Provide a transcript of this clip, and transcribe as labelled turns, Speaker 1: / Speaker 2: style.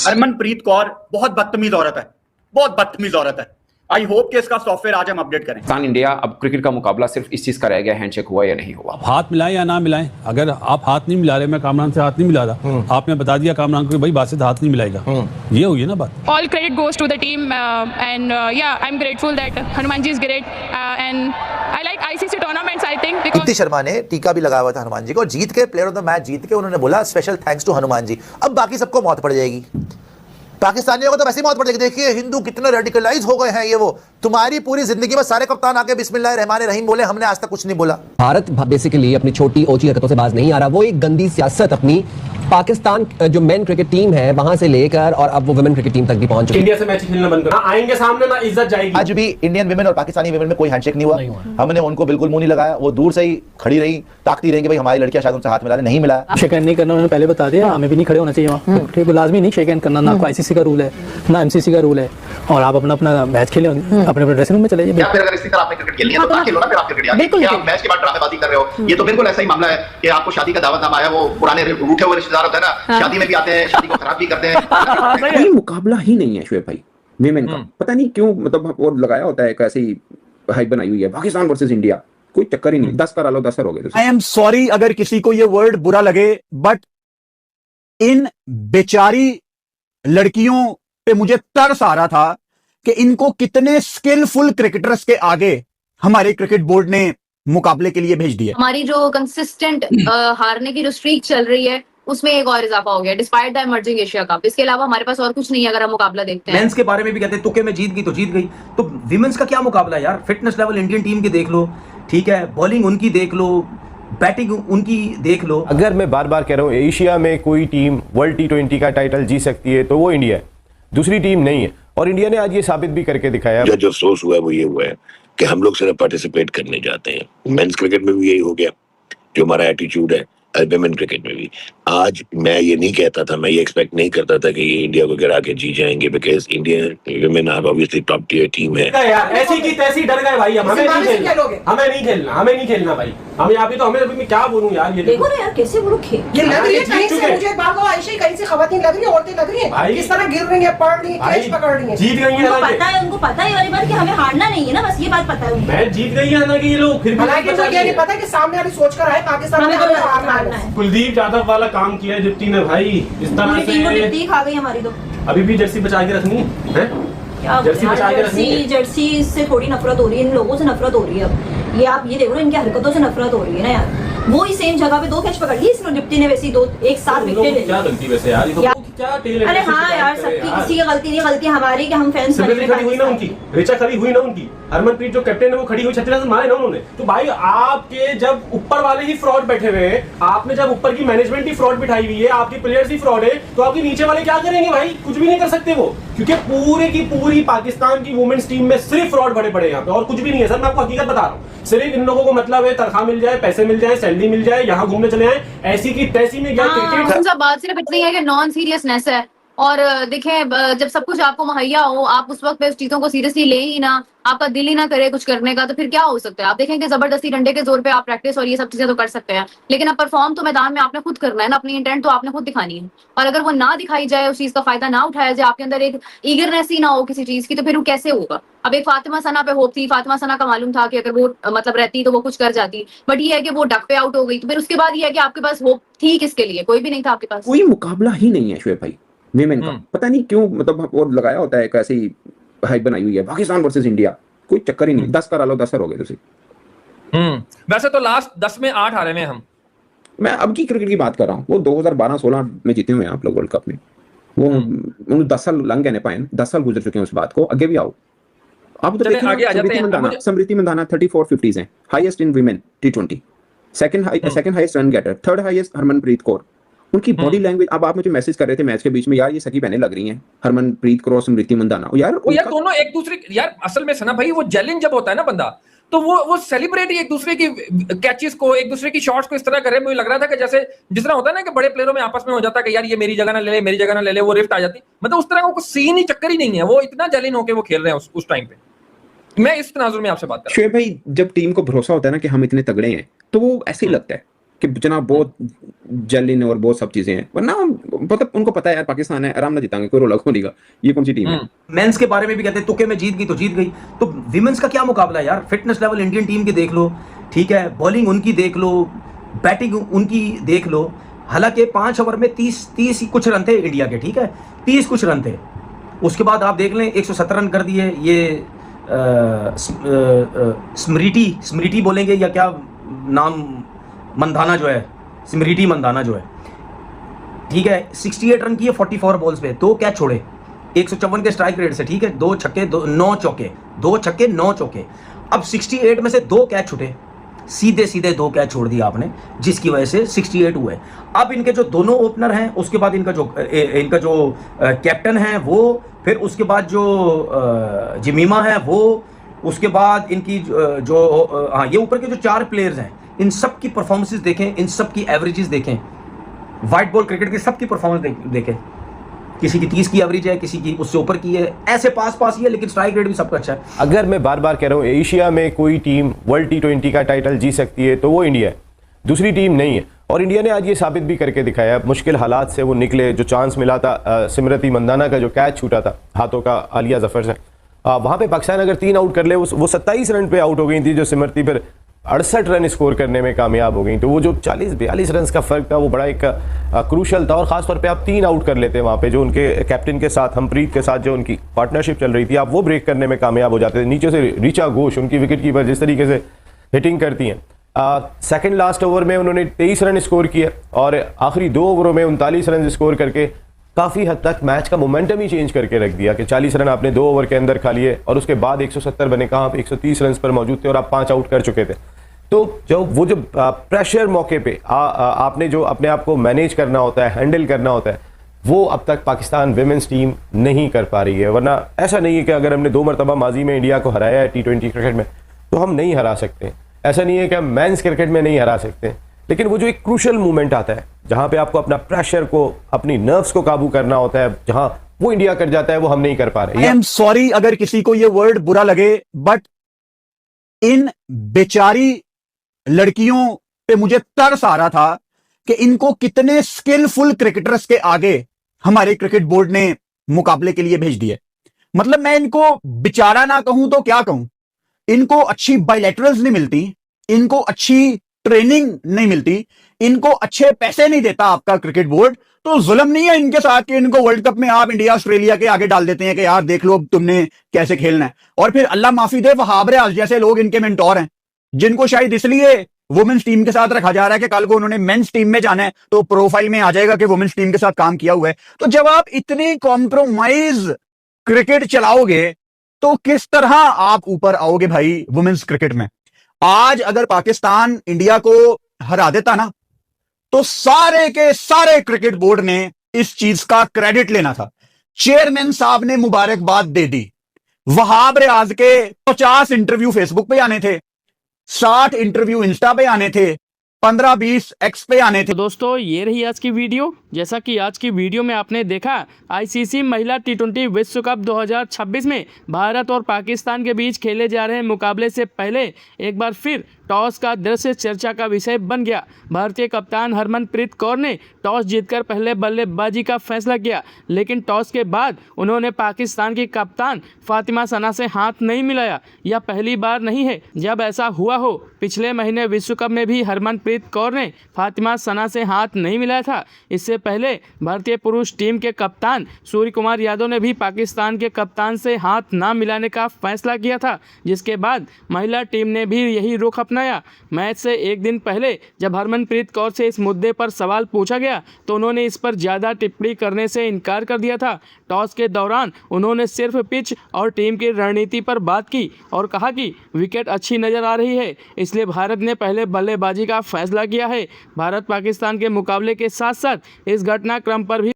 Speaker 1: हरमनप्रीत कौर बहुत बदतमीज औरत है, बहुत बदतमीज औरत है। आई होप कि इसका सॉफ्टवेयर आज हम अपडेट करें।
Speaker 2: पाकिस्तान इंडिया अब क्रिकेट का मुकाबला सिर्फ इस चीज का रह गया, हैंडशेक हुआ या नहीं हुआ।
Speaker 3: हाथ मिलाएं या ना मिलाएं, अगर आप हाथ नहीं मिला रहे, मैं कामरान से हाथ नहीं मिला रहा, आपने बता दिया कामरान को कि भाई बासित हाथ नहीं मिलाएगा, ये हुई है ना बात।
Speaker 4: All credit goes to the team and yeah, I'm grateful that Hanumanji is great and I like ICC tournaments I think because
Speaker 5: Deepti Sharma ने टीका भी लगाया हुआ था हनुमान जी को, जीत के प्लेयर ऑफ द मैच जीत के उन्होंने बोला special thanks to Hanuman ji. अब बाकी सबको मौत पड़ जाएगी, पाकिस्तानियों को तो वैसे ही मौत पड़ जाएगी। देखिए हिंदू कितने रेडिकलाइज हो गए हैं, ये वो तुम्हारी पूरी जिंदगी में सारे कप्तान आके बिस्मिल्लाह रहमान रहीम बोले, हमने आज तक कुछ नहीं बोला।
Speaker 6: भारत बेसिकली अपनी छोटी ओची हरकतों से बाज नहीं आ रहा, वो एक गंदी सियासत अपनी पाकिस्तान जो मेन क्रिकेट टीम है वहां से लेकर और अब वो वुमेन क्रिकेट टीम तक भी पहुंच चुकी है।
Speaker 7: इंडिया से मैच खेलना बंद करो, आएंगे सामने ना इज्जत जाएगी।
Speaker 5: आज भी इंडियन विमेन और पाकिस्तानी विमेन में कोई हैंडशेक नहीं हुआ, हमने उनको बिल्कुल मुंह नहीं लगाया, वो दूर से ही खड़ी रही, ताकती रही कि भाई हमारी लड़कियां शायद उनसे हाथ मिला नहीं मिला।
Speaker 8: शेक हैंड नहीं करना उन्होंने पहले बता दिया, हमें भी नहीं खड़े होना चाहिए वहाँ, ठीक है, लाजमी नहीं शेक हैंड करना, ना आईसीसी का रूल है ना एमसीसी का रूल है, और आप अपना अपना मैच खेले अपने अपने ड्रेसिंग रूम में चले जाइए।
Speaker 9: फिर अगर इसी तरह आपने क्रिकेट खेलनी है तो ना खेलो ना, फिर आप क्रिकेट यार आप मैच के बाद ड्रामेबाजी कर रहे हो, ये तो बिल्कुल ऐसा ही मामला है कि आपको शादी का दावतनामा आया, वो पुराने रूठे हुए रिश्तेदार होते हैं ना, शादी में भी आते हैं, शादी को खराब भी करते हैं।
Speaker 2: कोई मुकाबला ही नहीं है शुएब भाई विमेन का, पता नहीं क्यों, मतलब वो लगाया होता है एक ऐसी हाइप बनाई हुई है पाकिस्तान वर्सेस इंडिया, कोई चक्कर ही नहीं। 10 करा लो 10 हो गए।
Speaker 1: आई एम सॉरी अगर किसी को ये वर्ड बुरा लगे, बट इन बेचारी लड़कियों पे मुझे तरस आ रहा था कि इनको कितने स्किलफुल क्रिकेटर्स के आगे हमारे क्रिकेट बोर्ड ने मुकाबले के लिए भेज दिया।
Speaker 10: हमारी जो कंसिस्टेंट हारने की जो स्ट्रीक चल रही है उसमें एक और इजाफा हो गया despite the emerging Asia cup. इसके अलावा हमारे पास और कुछ नहीं है अगर हम मुकाबला देखते हैं।
Speaker 11: मेंस के बारे में भी कहते हैं तुक्के में जीत गई तो जीत गई, तो विमेंस का क्या मुकाबला है यार। फिटनेस लेवल इंडियन टीम के देख लो, ठीक है, बॉलिंग उनकी देख लो, बैटिंग उनकी देख लो।
Speaker 12: अगर मैं बार बार कह रहा हूँ एशिया में कोई टीम वर्ल्ड T20 का टाइटल जीत सकती है तो वो इंडिया है, दूसरी टीम नहीं है, और इंडिया ने आज ये साबित भी करके दिखाया।
Speaker 13: जो अफसोस हुआ है वो ये हुआ है कि हम लोग सिर्फ पार्टिसिपेट करने जाते हैं। मेंस क्रिकेट में भी यही हो गया, जो हमारा एटीट्यूड है विमेन क्रिकेट में भी। आज मैं ये नहीं कहता था, मैं ये एक्सपेक्ट नहीं करता था कि ये इंडिया को गिरा के जीत जाएंगे, because Indian women are obviously top tier team है।
Speaker 7: यार ऐसी की तैसी डर गए भाई, हमें नहीं खेलना, हमें नहीं खेलना भाई, हम यहाँ पे तो हमें अभी मैं क्या बोलूं यार। ये
Speaker 14: देखो ना यार कैसे वो लोग खेल, ये लग रही है कहीं से, मुझे एक बात बताओ, आयशा कहीं से खवातीन लग रही है, औरतें लग रही है, किस तरह गिर रही है, पड़ रही है, कैच पकड़ रही है, जीत गई है। पता है उनको, पता है वाली बात कि हमें हारना नहीं है ना, बस ये बात पता है।
Speaker 7: मैं जीत गई है ना कि ये लोग फिर
Speaker 14: भी पता है कि सामने वाली सोच कर आए पाकिस्तान में हारना है।
Speaker 7: कुलदीप यादव वाला काम किया है दीप्ति ने भाई, इस तरह से
Speaker 14: दीप्ति खा गई हमारी। तो
Speaker 7: अभी भी जर्सी बचा के रखनी है, जर्सी बचा के रखनी है।
Speaker 14: जर्सी से थोड़ी नफरत हो रही है, इन लोगों से नफरत हो रही है। अब ये आप ये देखो ना, इनकी हरकतों से नफरत हो रही है ना यार। वो ही सेम जगह पे 2 कैच पकड़ ली इसने, दीप्ति ने वैसे 2 एक साथ विकेट ले ली।
Speaker 7: क्या गलती वैसे यार, ये तो क्या टेलेंट।
Speaker 14: अरे हाँ यार, सबकी किसी की गलती नहीं, गलती हमारी कि हम फैंस
Speaker 7: खड़ी हुई ना उनकी, रिचा खड़ी हुई ना उनकी, हरमनप्रीत जो कैप्टन है वो खड़ी हुई, 36 रन मारे ना उन्होंने। तो भाई आपके जब ऊपर वाले ही फ्रॉड बैठे हुए हैं, आपने जब ऊपर की मैनेजमेंट ही फ्रॉड बिठाई हुई है, आपकी प्लेयर्स ही फ्रॉड है, तो आपके नीचे वाले क्या करेंगे भाई, कुछ भी नहीं कर सकते वो, क्योंकि पूरे की पूरी पाकिस्तान की वुमेन्स टीम में सिर्फ फ्रॉड भरे पड़े यहाँ पे, और कुछ भी नहीं है सर। मैं आपको हकीकत बता रहा हूँ, सिर्फ इन लोगों को मतलब है तनख्वाह मिल जाए, पैसे मिल जाए, सैलरी मिल जाए, यहाँ घूमने चले आए, ऐसी की तैसी में क्या क्रिकेट।
Speaker 10: बात सिर्फ इतनी है कि नॉन सीरियसनेस है, और देखें जब सब कुछ आपको मुहैया हो, आप उस वक्त पे उस चीजों को सीरियसली ले ही ना, आपका दिल ही ना करे कुछ करने का, तो फिर क्या हो सकता है। आप देखें कि जबरदस्ती डंडे के जोर पे आप प्रैक्टिस और ये सब चीजें तो कर सकते हैं, लेकिन अब परफॉर्म तो मैदान में आपने खुद करना है ना, अपनी इंटेंट तो आपने खुद दिखानी है, और अगर वो ना दिखाई जाए, उस चीज का फायदा ना उठाया जाए, आपके अंदर एक ईगरनेस ही ना हो किसी चीज की, तो फिर वो कैसे होगा। अब एक फातिमा सना पे होप थी, फातिमा सना का मालूम था कि अगर वो मतलब रहती तो वो कुछ कर जाती, बट ये है कि वो डक पे आउट हो गई, तो फिर उसके बाद ये है कि आपके पास होप थी किसके लिए, कोई भी नहीं था आपके पास।
Speaker 2: कोई मुकाबला ही नहीं है शुएब भाई विमेन का, पता नहीं क्यों, मतलब वो लगाया होता है एक ऐसी हाइप बनाई हुई है पाकिस्तान वर्सेस इंडिया, कोई चक्कर ही नहीं। 10 करा लो 10 हो गए।
Speaker 15: वैसे तो लास्ट 10 में 8 हारे में हम,
Speaker 2: मैं अब की क्रिकेट की बात कर रहा हूँ, वो 2012-16 में जीते हुए हैं आप लोग वर्ल्ड कप में, वो 10 साल लंघ गए पाए, 10 साल गुजर चुके हैं उस बात को, आगे भी आओ। आप तो देखिए स्मृति मंदाना 34 50s हैं, highest in women T20, second highest run getter, third highest Harmanpreet Kaur. उनकी बॉडी लैंग्वेज, अब आप मुझे मैसेज कर रहे थे मैच के बीच में, यार ये सकी बहनें लग रही हैं, हरमनप्रीत कौर, स्मृति मंदाना, यार
Speaker 15: दोनों एक दूसरे, यार असल में सना भाई वो जेलिन जब होता है ना बंदा, तो वो सेलिब्रेट ही एक दूसरे की कैचेस को, एक दूसरे की शॉट्स को इस तरह करे। मुझे लग रहा था कि जैसे जिस तरह होता है ना कि बड़े प्लेयरों में आपस में हो जाता है कि यार ये मेरी जगह ना ले ले, मेरी जगह ना ले ले, वो रिफ्ट आ जाती, मतलब उस तरह का कुछ सीन ही, चक्कर ही नहीं है, वो इतना जेलिन होकर वो खेल रहे हैं उस टाइम पे। मैं इस तनाजुर में आपसे बात कर रहा हूं।
Speaker 2: शुएब भाई, जब टीम को भरोसा होता है ना कि हम इतने तगड़े हैं, तो वो ऐसे ही लगता है, कि जनाब बहुत जलिन और बहुत सब चीजें हैं, वरना मतलब उनको पता है यार पाकिस्तान है, आराम ना जीतांगे, कोई रोला खोली का, ये कौन सी टीम है।
Speaker 11: मेंस के बारे में भी कहते हैं तुक्के में जीत गई तो जीत गई, तो विमेंस का क्या मुकाबला है यार। फिटनेस लेवल इंडियन टीम की देख लो, ठीक है, बॉलिंग उनकी देख लो, बैटिंग उनकी देख लो। हालांकि 5 ओवर में 30 कुछ रन थे इंडिया के, ठीक है, 30 कुछ रन थे। उसके बाद आप देख लें 170 रन कर दिए ये स्मृति बोलेंगे या क्या नाम, मंदाना जो है, स्मृति मंदाना जो है, ठीक है, 68 रन किए 44 बॉल्स पे, 2 कैच छोड़े 154 के स्ट्राइक रेट से, ठीक है, 2 छक्के 9 चौके, 2 छक्के 9 चौके। अब 68 में से 2 कैच छूटे, सीधे 2 कैच छोड़ दिया आपने, जिसकी वजह से 68 हुए। अब इनके जो दोनों ओपनर हैं, उसके बाद इनका जो कैप्टन है वो, फिर उसके बाद जो जमीमा है वो, उसके बाद इनकी ये ऊपर के जो 4 प्लेयर्स हैं, इन सब की परफॉर्मेंसेस देखें, इन सब की एवरेजेस देखें, वाइट बॉल क्रिकेट की सबकी परफॉर्मेंस देखें, किसी की 30 की एवरेज है, किसी की उससे ऊपर की है, ऐसे पास ही है, लेकिन स्ट्राइक रेट भी सबका अच्छा है।
Speaker 12: अगर मैं बार बार कह रहा हूँ एशिया में कोई टीम वर्ल्ड T20 का टाइटल जीत सकती है तो वो इंडिया है, दूसरी टीम नहीं है। और इंडिया ने आज ये साबित भी करके दिखाया, मुश्किल हालात से वो निकले, जो चांस मिला था स्मृति मंदाना का जो कैच छूटा था हाथों का आलिया जफर से, वहाँ पे पाकिस्तान अगर 3 आउट कर ले, वो 27 रन पे आउट हो गई थी, जो स्मृति पर 68 रन स्कोर करने में कामयाब हो गई। तो वो जो 40-42 रन का फर्क था वो बड़ा एक क्रूशल था, और खासतौर पे आप 3 आउट कर लेते वहाँ पे, जो उनके कैप्टन के साथ हमप्रीत के साथ जो उनकी पार्टनरशिप चल रही थी, आप वो ब्रेक करने में कामयाब हो जाते थे। नीचे से ऋचा घोष उनकी विकेट कीपर जिस तरीके से हिटिंग करती हैं, सेकंड लास्ट ओवर में उन्होंने 23 रन स्कोर किए, और आखिरी 2 ओवरों में 39 रन स्कोर करके काफ़ी हद तक मैच का मोमेंटम ही चेंज करके रख दिया कि 40 रन आपने 2 ओवर के अंदर खा लिए, और उसके बाद 170 बने, कहाँ आप 130 रन पर मौजूद थे और आप 5 आउट कर चुके थे। तो जो प्रेशर मौके पे आपने जो अपने आप को मैनेज करना होता है, हैंडल करना होता है, वो अब तक पाकिस्तान विमेंस टीम नहीं कर पा रही है। वरना ऐसा नहीं है कि अगर हमने 2 मरतबा माजी में इंडिया को हराया है T20 क्रिकेट में तो हम नहीं हरा सकते, ऐसा नहीं है कि हम मेंस क्रिकेट में नहीं हरा सकते, लेकिन वो जो एक क्रूशल मूवमेंट आता है जहां पे आपको अपना प्रेशर को, अपनी नर्व्स को काबू करना होता है, जहां वो इंडिया कर जाता है, वो हम नहीं कर पा रहे।
Speaker 1: आई एम सॉरी अगर किसी को ये वर्ड बुरा लगे, बट इन बेचारी लड़कियों पे मुझे तरस आ रहा था कि इनको कितने स्किलफुल क्रिकेटर्स के आगे हमारे क्रिकेट बोर्ड ने मुकाबले के लिए भेज दिए। मतलब मैं इनको बेचारा ना कहूं तो क्या कहूं, इनको अच्छी बायलैटरल्स नहीं मिलती, इनको अच्छी ट्रेनिंग नहीं मिलती, इनको अच्छे पैसे नहीं देता आपका क्रिकेट बोर्ड, तो जुल्म नहीं है इनके साथ कि इनको वर्ल्ड कप में आप इंडिया ऑस्ट्रेलिया के आगे डाल देते हैं कि यार देख लो तुमने कैसे खेलना है। और फिर अल्लाह माफी दे, वहाब रियाज जैसे लोग इनके मेंटोर हैं, जिनको शायद इसलिए वुमेन्स टीम के साथ रखा जा रहा है कि कल को उन्होंने मेंस टीम में जाना है तो प्रोफाइल में आ जाएगा कि वुमेन्स टीम के साथ काम किया हुआ है। तो जब आप इतनी कॉम्प्रोमाइज क्रिकेट चलाओगे तो किस तरह आप ऊपर आओगे भाई वुमेन्स क्रिकेट में। आज अगर पाकिस्तान इंडिया को हरा देता ना तो सारे के सारे क्रिकेट बोर्ड ने इस चीज का क्रेडिट लेना था। चेयरमैन साहब ने मुबारकबाद दे दी, वहाब रियाज के 50 इंटरव्यू फेसबुक पे आने थे, 60 इंटरव्यू इंस्टा पे आने थे, 15-20 एक्स पे आने थे।
Speaker 16: तो दोस्तों ये रही आज की वीडियो। जैसा कि आज की वीडियो में आपने देखा, आईसीसी महिला T20 विश्व कप 2026 में भारत और पाकिस्तान के बीच खेले जा रहे मुकाबले से पहले एक बार फिर टॉस का दृश्य चर्चा का विषय बन गया। भारतीय कप्तान हरमनप्रीत कौर ने टॉस जीतकर पहले बल्लेबाजी का फैसला किया, लेकिन टॉस के बाद उन्होंने पाकिस्तान की कप्तान फातिमा सना से हाथ नहीं मिलाया। यह पहली बार नहीं है जब ऐसा हुआ हो। पिछले महीने विश्व कप में भी हरमनप्रीत कौर ने फातिमा सना से हाथ नहीं मिलाया था। इससे पहले भारतीय पुरुष टीम के कप्तान सूर्य कुमार यादव ने भी पाकिस्तान के कप्तान से हाथ ना मिलाने का फैसला किया था, जिसके बाद महिला टीम ने भी यही रुख अपनाया। मैच से एक दिन पहले जब हरमनप्रीत कौर से इस मुद्दे पर सवाल पूछा गया तो उन्होंने इस पर ज़्यादा टिप्पणी करने से इनकार कर दिया था। टॉस के दौरान उन्होंने सिर्फ पिच और टीम की रणनीति पर बात की और कहा कि विकेट अच्छी नज़र आ रही है, इसलिए भारत ने पहले बल्लेबाजी का फैसला किया है। भारत पाकिस्तान के मुकाबले के साथ साथ इस घटनाक्रम पर भी